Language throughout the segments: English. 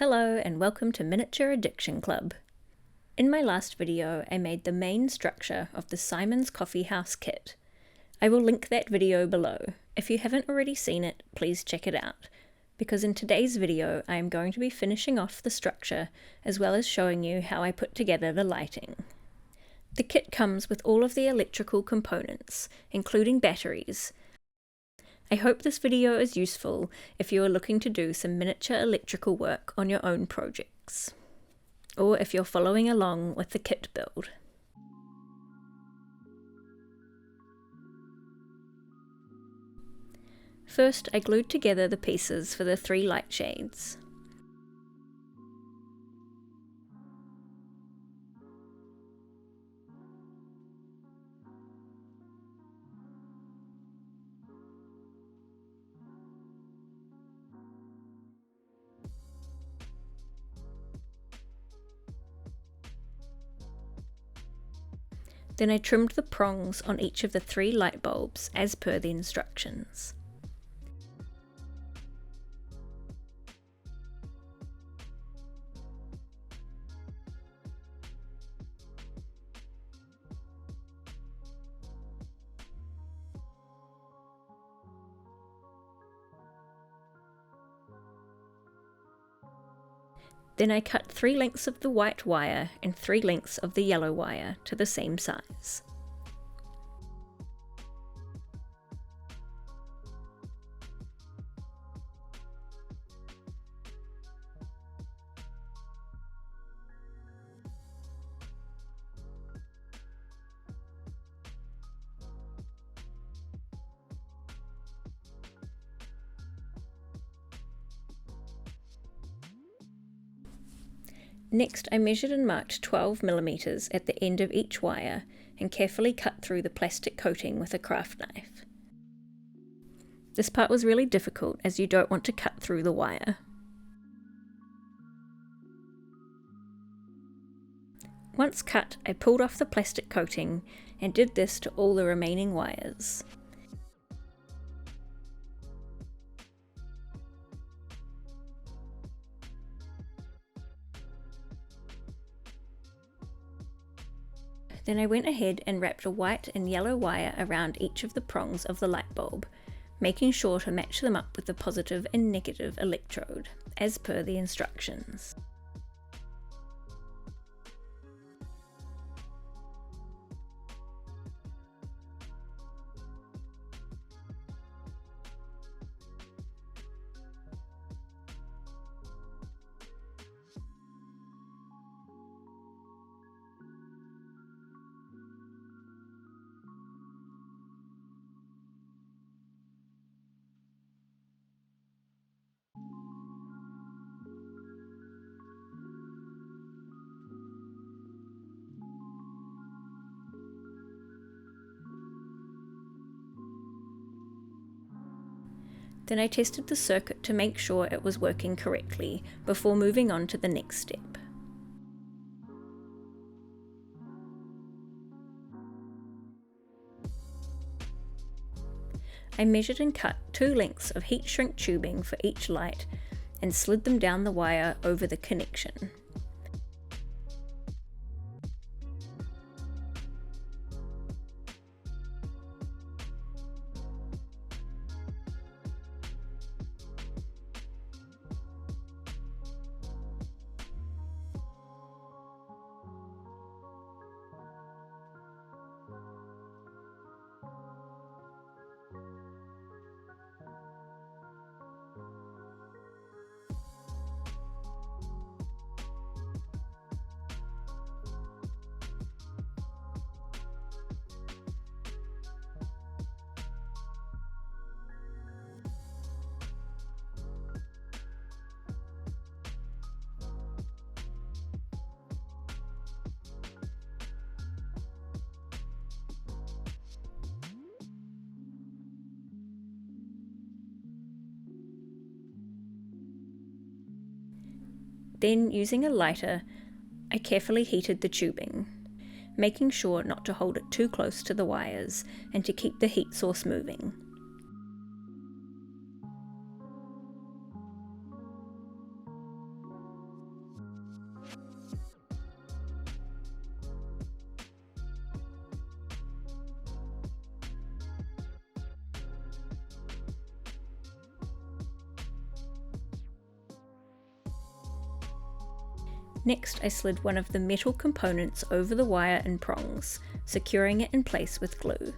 Hello and welcome to Miniature Addiction Club. In my last video I made the main structure of the Simon's Coffee House kit. I will link that video below. If you haven't already seen it, please check it out, because in today's video I am going to be finishing off the structure as well as showing you how I put together the lighting. The kit comes with all of the electrical components, including batteries. I hope this video is useful if you are looking to do some miniature electrical work on your own projects, or if you're following along with the kit build. First, I glued together the pieces for the 3 light shades. Then I trimmed the prongs on each of the 3 light bulbs as per the instructions. Then I cut 3 lengths of the white wire and 3 lengths of the yellow wire to the same size. Next, I measured and marked 12mm at the end of each wire and carefully cut through the plastic coating with a craft knife. This part was really difficult as you don't want to cut through the wire. Once cut, I pulled off the plastic coating and did this to all the remaining wires. Then I went ahead and wrapped a white and yellow wire around each of the prongs of the light bulb, making sure to match them up with the positive and negative electrode, as per the instructions. Then I tested the circuit to make sure it was working correctly before moving on to the next step. I measured and cut 2 lengths of heat shrink tubing for each light and slid them down the wire over the connection. Then, using a lighter, I carefully heated the tubing, making sure not to hold it too close to the wires and to keep the heat source moving. Next, I slid one of the metal components over the wire in prongs, securing it in place with glue.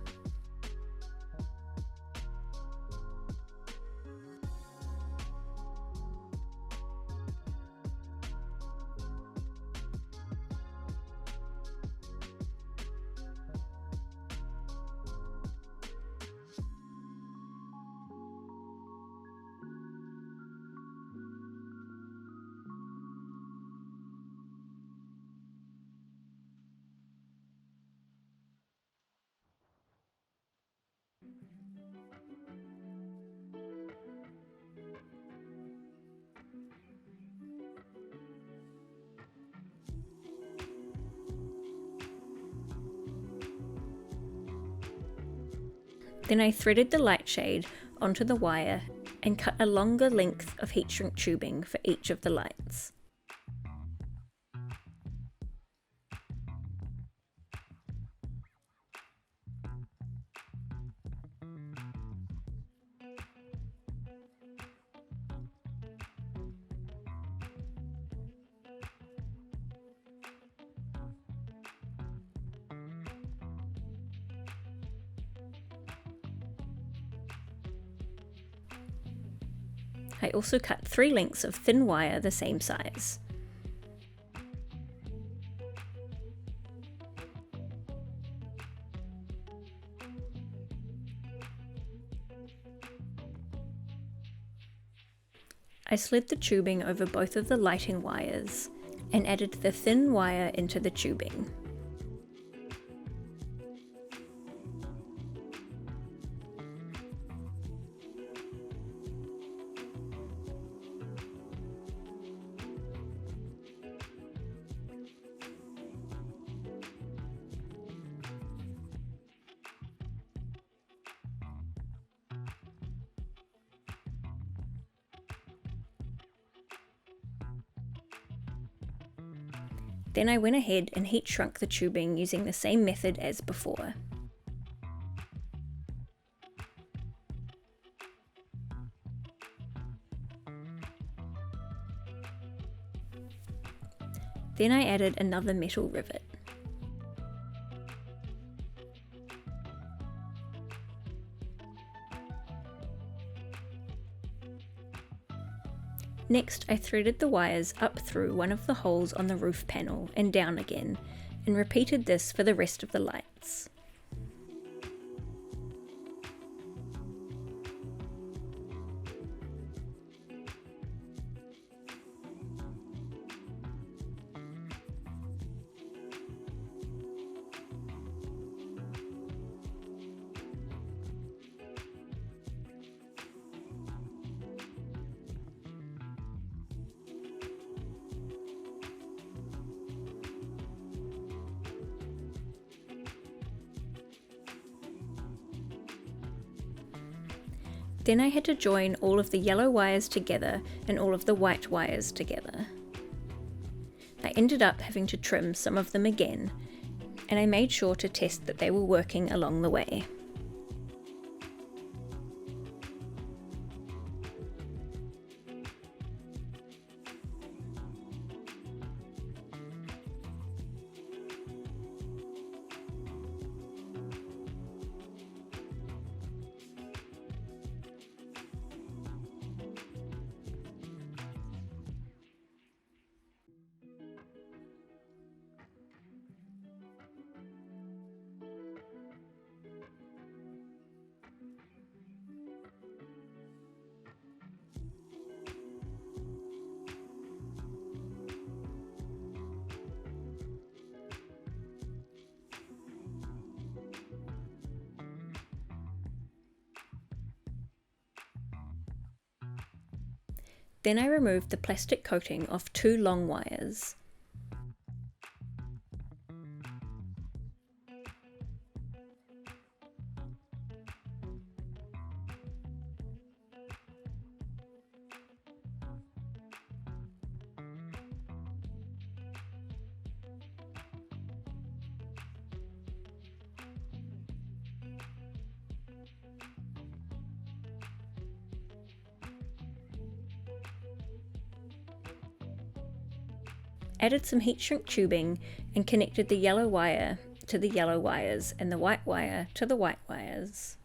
Then I threaded the light shade onto the wire and cut a longer length of heat shrink tubing for each of the lights. I also cut 3 lengths of thin wire the same size. I slid the tubing over both of the lighting wires and added the thin wire into the tubing. Then I went ahead and heat shrunk the tubing using the same method as before. Then I added another metal rivet. Next, I threaded the wires up through one of the holes on the roof panel and down again, and repeated this for the rest of the lights. Then I had to join all of the yellow wires together and all of the white wires together. I ended up having to trim some of them again, and I made sure to test that they were working along the way. Then I removed the plastic coating off 2 long wires. added some heat shrink tubing and connected the yellow wire to the yellow wires and the white wire to the white wires.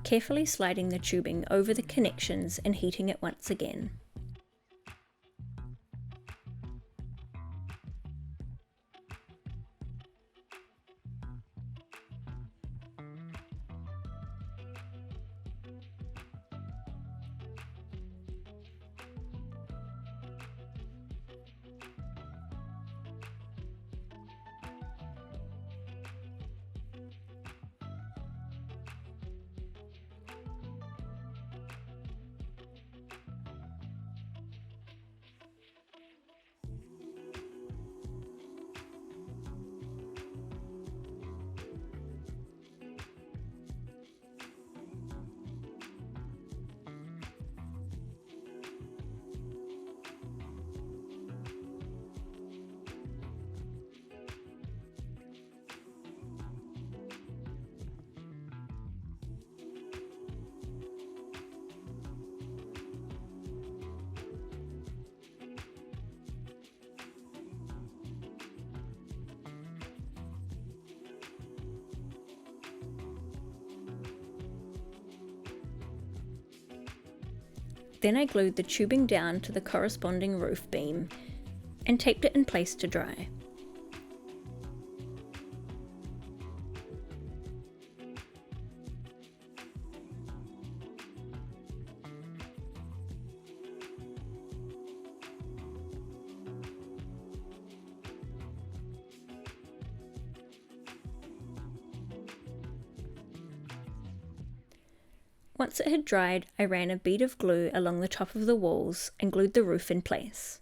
Carefully sliding the tubing over the connections and heating it once again. Then I glued the tubing down to the corresponding roof beam and taped it in place to dry. Once it had dried, I ran a bead of glue along the top of the walls and glued the roof in place.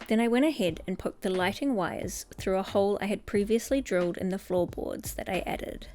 Then I went ahead and poked the lighting wires through a hole I had previously drilled in the floorboards that I added.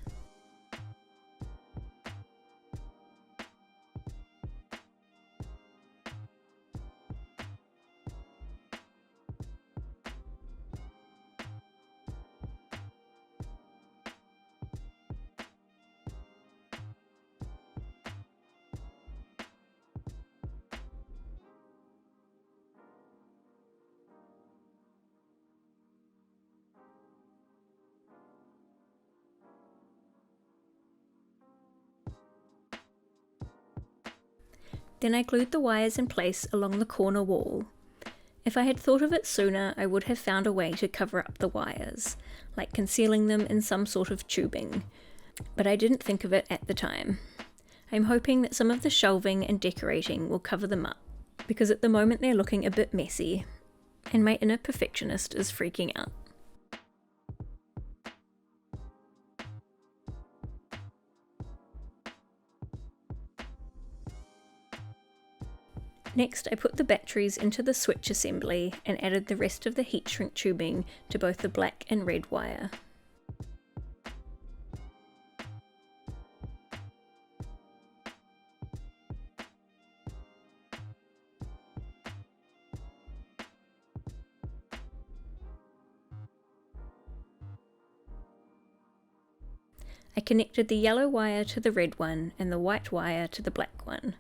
Then I glued the wires in place along the corner wall. If I had thought of it sooner, I would have found a way to cover up the wires, like concealing them in some sort of tubing, but I didn't think of it at the time. I'm hoping that some of the shelving and decorating will cover them up, because at the moment they're looking a bit messy, and my inner perfectionist is freaking out. Next, I put the batteries into the switch assembly and added the rest of the heat shrink tubing to both the black and red wire. I connected the yellow wire to the red one and the white wire to the black one.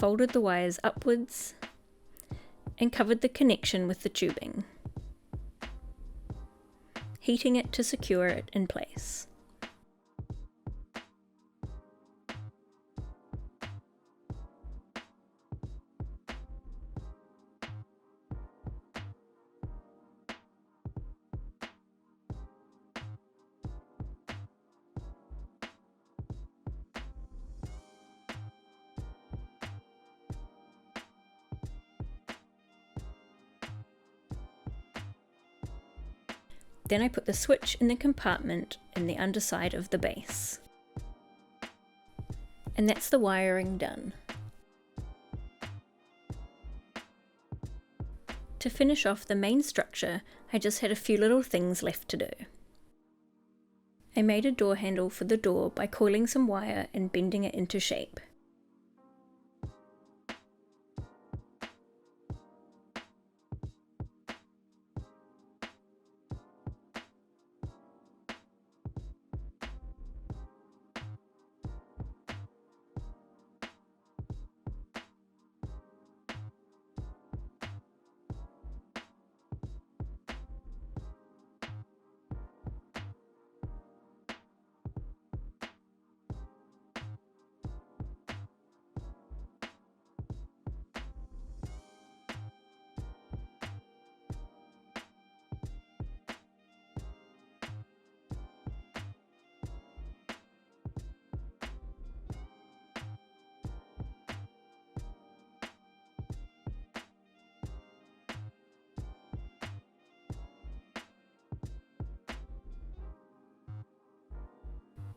folded the wires upwards and covered the connection with the tubing, heating it to secure it in place. Then I put the switch in the compartment in the underside of the base. And that's the wiring done. To finish off the main structure, I just had a few little things left to do. I made a door handle for the door by coiling some wire and bending it into shape.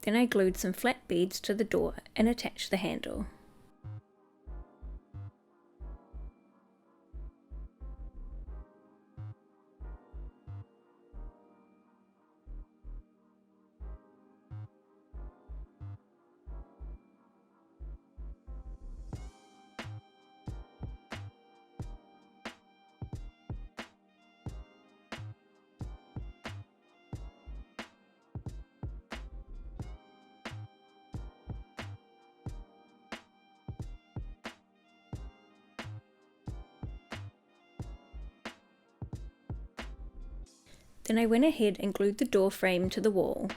Then I glued some flat beads to the door and attached the handle. Then I went ahead and glued the door frame to the wall,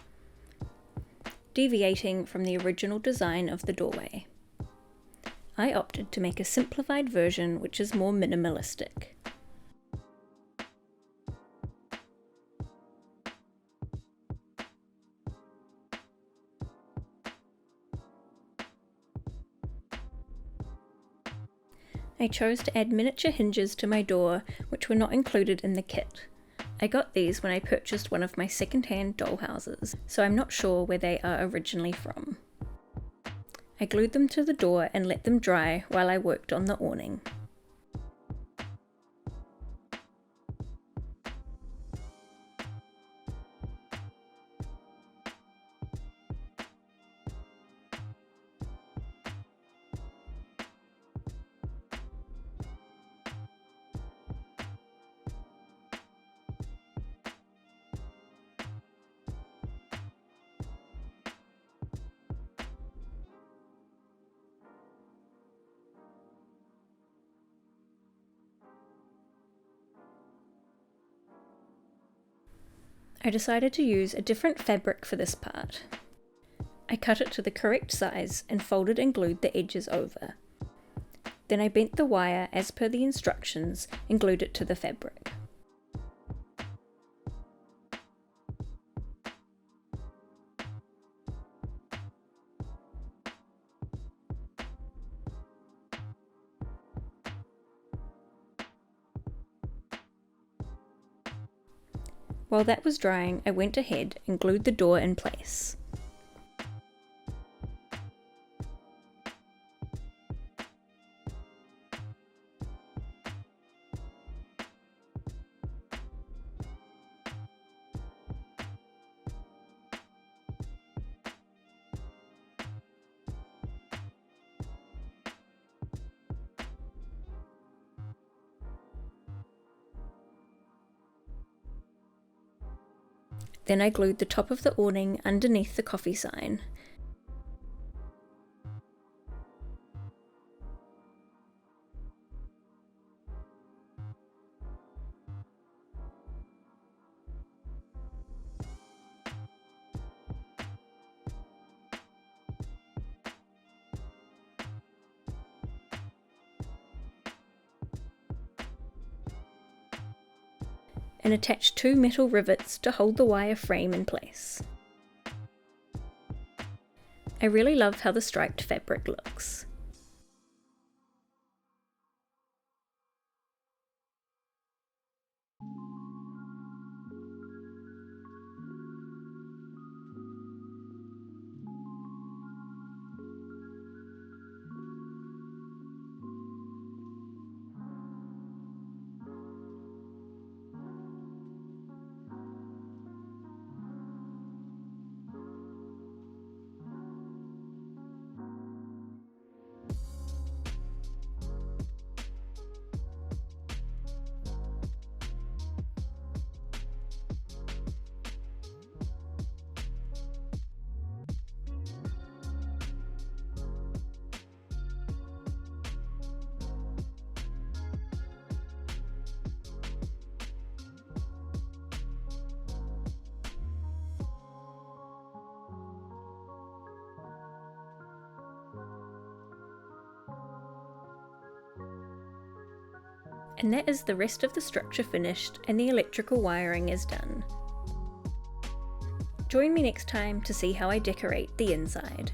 deviating from the original design of the doorway. I opted to make a simplified version which is more minimalistic. I chose to add miniature hinges to my door which were not included in the kit. I got these when I purchased one of my second-hand dollhouses, so I'm not sure where they are originally from. I glued them to the door and let them dry while I worked on the awning. I decided to use a different fabric for this part. I cut it to the correct size and folded and glued the edges over. Then I bent the wire as per the instructions and glued it to the fabric. While that was drying, I went ahead and glued the door in place. Then I glued the top of the awning underneath the coffee sign. and attach 2 metal rivets to hold the wire frame in place. I really love how the striped fabric looks. And that is the rest of the structure finished and the electrical wiring is done. Join me next time to see how I decorate the inside.